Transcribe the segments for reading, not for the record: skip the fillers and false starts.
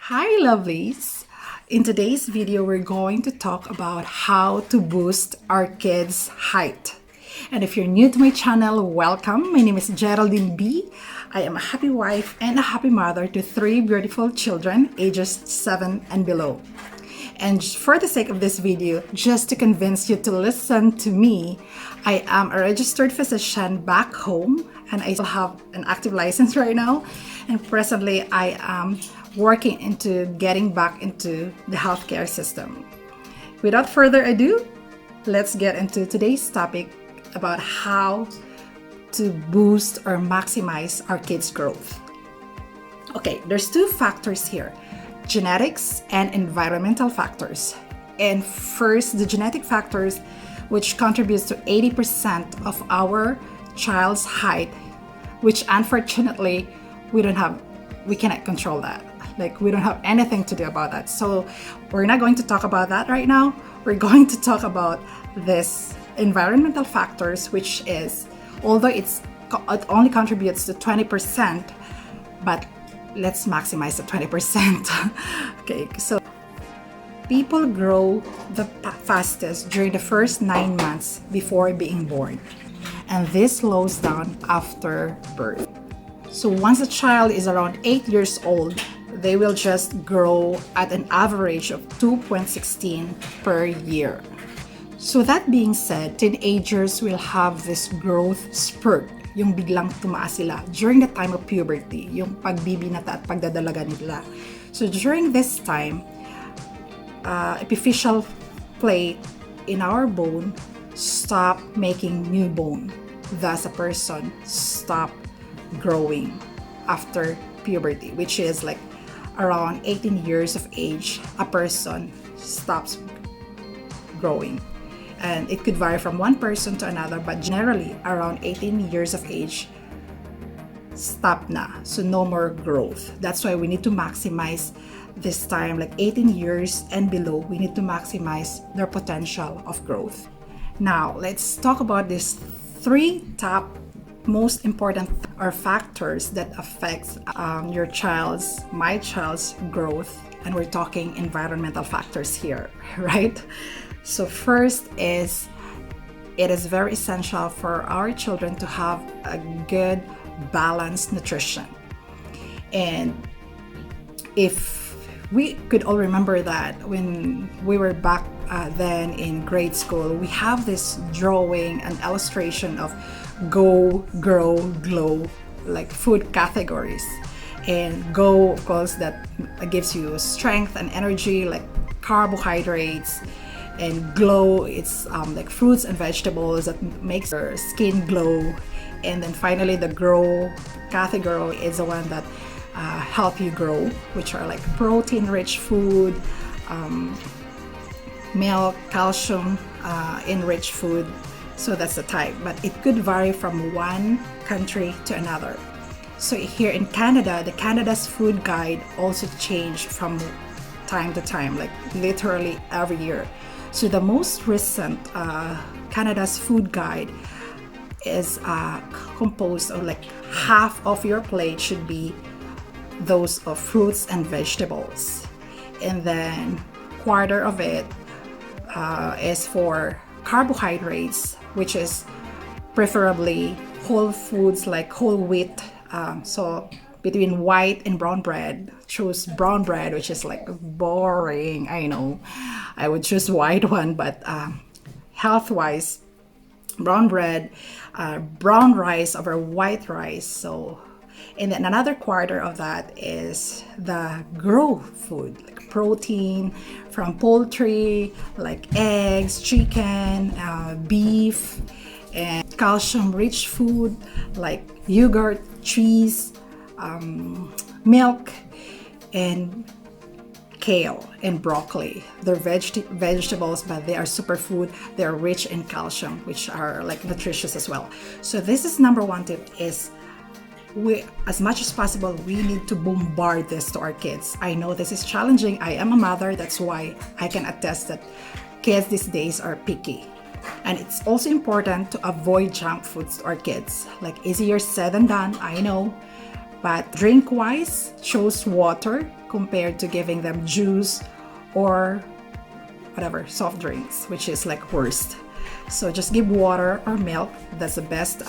Hi lovelies! In today's video, we're going to talk about how to boost our kids' height. And if you're new to my channel, welcome. My name is Geraldine B. I am a happy wife and a happy mother to 3 beautiful children, ages 7 and below. And for the sake of this video, just to convince you to listen to me, I am a registered physician back home and I still have an active license right now. And presently, I am working into getting back into the healthcare system. Without further ado, let's get into today's topic about how to boost or maximize our kids' growth. Okay, there's 2 factors here: genetics and environmental factors. And first, the genetic factors, which contributes to 80% of our child's height, which unfortunately we cannot control that. Like, we don't have anything to do about that. So we're not going to talk about that right now. We're going to talk about this environmental factors, which is, although it only contributes to 20%, but let's maximize the 20%. Okay, so people grow the fastest during the first 9 months before being born, and this slows down after birth. So once a child is around 8 years old, they will just grow at an average of 2.16 per year. So that being said, teenagers will have this growth spurt, yung biglang tumaas sila during the time of puberty, yung pagbibinata at pagdadalaga nila. So during this time, epiphyseal plate in our bone stop making new bone. Thus, a person stop growing after puberty, which is like around 18 years of age, a person stops growing. And it could vary from one person to another, but generally around 18 years of age, stop na. So no more growth. That's why we need to maximize this time, like 18 years and below, we need to maximize their potential of growth. Now, let's talk about these 3 top most important factors that affects my child's growth, and we're talking environmental factors here, right? So first is, it is very essential for our children to have a good balanced nutrition. And if we could all remember that when we were back then in grade school, we have this drawing and illustration of go, grow, glow, like food categories. And go, of course, that gives you strength and energy, like carbohydrates. And glow, it's like fruits and vegetables that makes your skin glow. And then finally, the grow category is the one that help you grow, which are like protein-rich food, milk, calcium enriched food. So that's the type, but it could vary from one country to another. So here in Canada, the Canada's food guide also changed from time to time, like literally every year. So the most recent Canada's food guide is composed of like half of your plate should be those of fruits and vegetables, and then quarter of it is for carbohydrates, which is preferably whole foods like whole wheat. So between white and brown bread, choose brown bread, which is like boring. I know, I would choose white one, but health-wise, brown bread, brown rice over white rice. So, and then another quarter of that is the grow food, like protein from poultry, like eggs, chicken, beef, and calcium-rich food like yogurt, cheese, milk, and kale and broccoli. They're vegetables, but they are superfood. They're rich in calcium, which are like nutritious as well. So this is number 1 tip is, as much as possible, we need to bombard this to our kids. I know this is challenging. I am a mother, that's why I can attest that kids these days are picky. And it's also important to avoid junk foods to our kids. Like, easier said than done, I know. But drink-wise, choose water compared to giving them juice or whatever, soft drinks, which is like worst. So just give water or milk. That's the best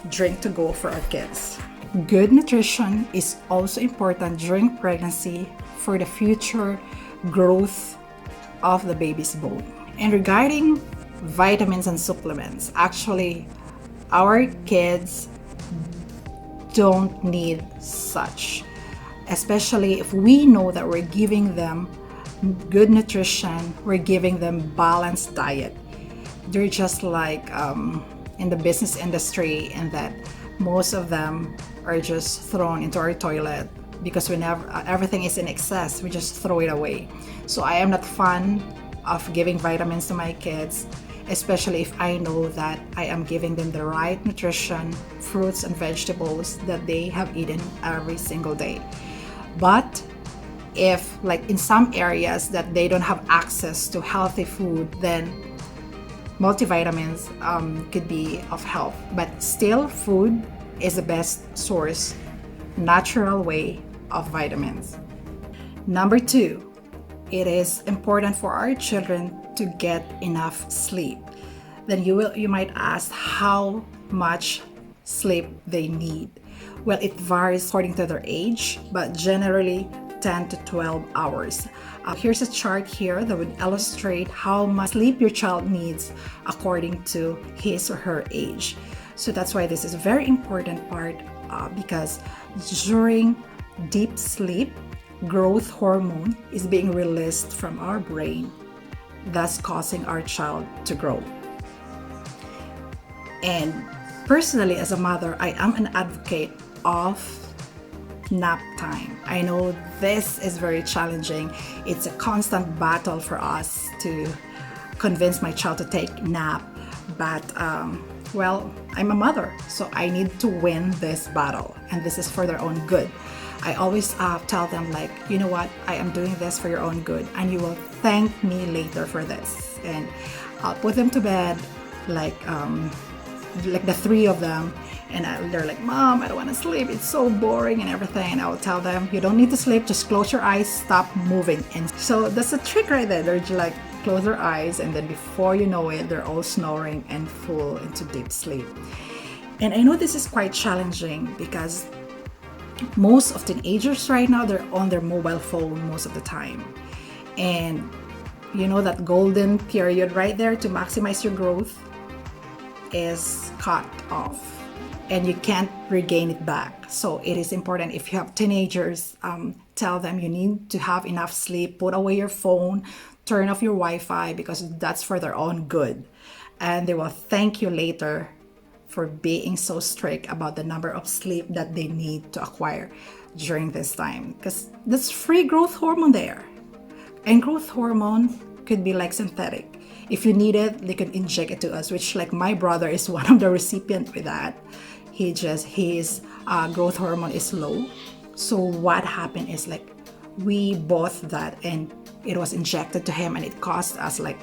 drink to go for our kids. Good nutrition is also important during pregnancy for the future growth of the baby's bone. And regarding vitamins and supplements, actually, our kids don't need such, especially if we know that we're giving them good nutrition, we're giving them balanced diet. They're just like in the business industry, in that most of them are just thrown into our toilet because whenever everything is in excess, we just throw it away. So I am not fond of giving vitamins to my kids, especially if I know that I am giving them the right nutrition, fruits and vegetables that they have eaten every single day. But if like in some areas that they don't have access to healthy food, then multivitamins could be of help. But still, food is the best source, natural way of vitamins. Number 2, it is important for our children to get enough sleep. Then you might ask how much sleep they need. Well, it varies according to their age, but generally 10 to 12 hours. Here's a chart here that would illustrate how much sleep your child needs according to his or her age. So that's why this is a very important part because during deep sleep, growth hormone is being released from our brain, thus causing our child to grow. And personally, as a mother, I am an advocate of nap time. I know this is very challenging. It's a constant battle for us to convince my child to take nap, but well, I'm a mother, so I need to win this battle, and this is for their own good. I always tell them, like, you know what, I am doing this for your own good, and you will thank me later for this. And I'll put them to bed, like the 3 of them, and they're like, Mom, I don't want to sleep, it's so boring and everything. And I'll tell them, you don't need to sleep, just close your eyes, stop moving. And so that's a trick right there. They're just like, close their eyes, and then before you know it, they're all snoring and full into deep sleep. And I know this is quite challenging because most of teenagers right now, they're on their mobile phone most of the time. And you know that golden period right there to maximize your growth is cut off, and you can't regain it back. So it is important, if you have teenagers, tell them you need to have enough sleep, put away your phone, turn off your Wi-Fi, because that's for their own good. And they will thank you later for being so strict about the number of sleep that they need to acquire during this time, because that's free growth hormone there. And growth hormone could be like synthetic. If you need it, they can inject it to us, which like my brother is one of the recipients with that. His growth hormone is low. So what happened is, like, we bought that and it was injected to him, and it cost us like,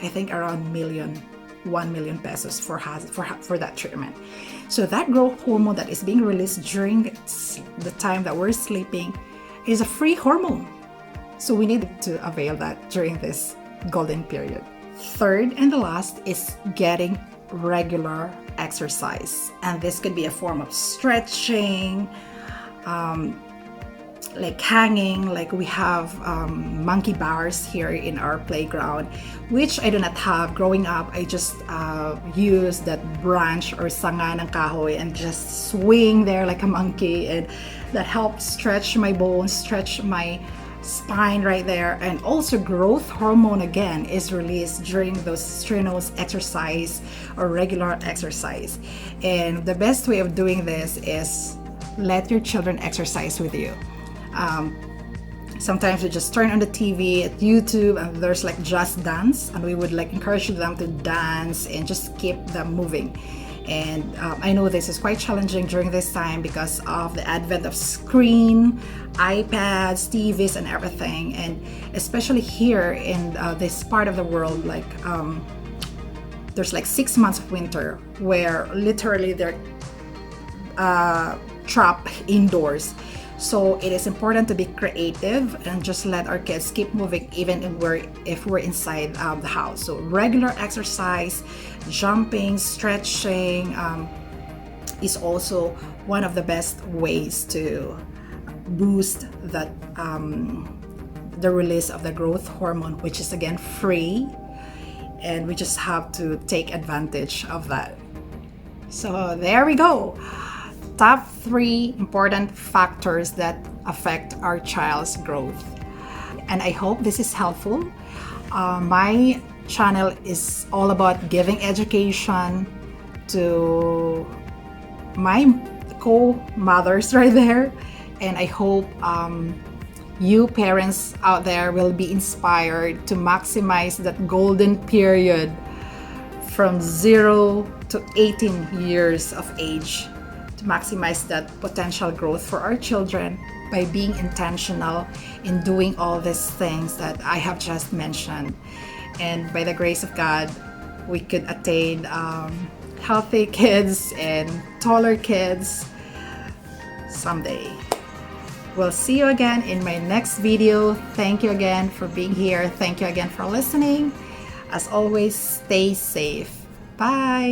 I think around 1 million pesos for that treatment. So that growth hormone that is being released during the time that we're sleeping is a free hormone. So we need to avail that during this golden period. Third and the last is getting regular exercise. And this could be a form of stretching, like hanging, like we have monkey bars here in our playground, which I do not have. Growing up, I just use that branch or sanga ng kahoy and just swing there like a monkey, and that helps stretch my bones, stretch my spine right there. And also growth hormone again is released during those strenuous exercise or regular exercise. And the best way of doing this is let your children exercise with you. Sometimes we just turn on the TV at YouTube and there's like Just Dance, and we would like encourage them to dance and just keep them moving. And I know this is quite challenging during this time because of the advent of screen, iPads, TVs, and everything. And especially here in this part of the world, like there's like 6 months of winter where literally they're trapped indoors. So it is important to be creative and just let our kids keep moving even if we're inside the house. So regular exercise, jumping, stretching is also one of the best ways to boost the release of the growth hormone, which is again free, and we just have to take advantage of that. So there we go. Top 3 important factors that affect our child's growth. And I hope this is helpful. My channel is all about giving education to my co-mothers right there. And I hope you parents out there will be inspired to maximize that golden period from 0 to 18 years of age, to maximize that potential growth for our children by being intentional in doing all these things that I have just mentioned. And by the grace of God, we could attain healthy kids and taller kids someday. We'll see you again in my next video. Thank you again for being here. Thank you again for listening. As always, stay safe. Bye.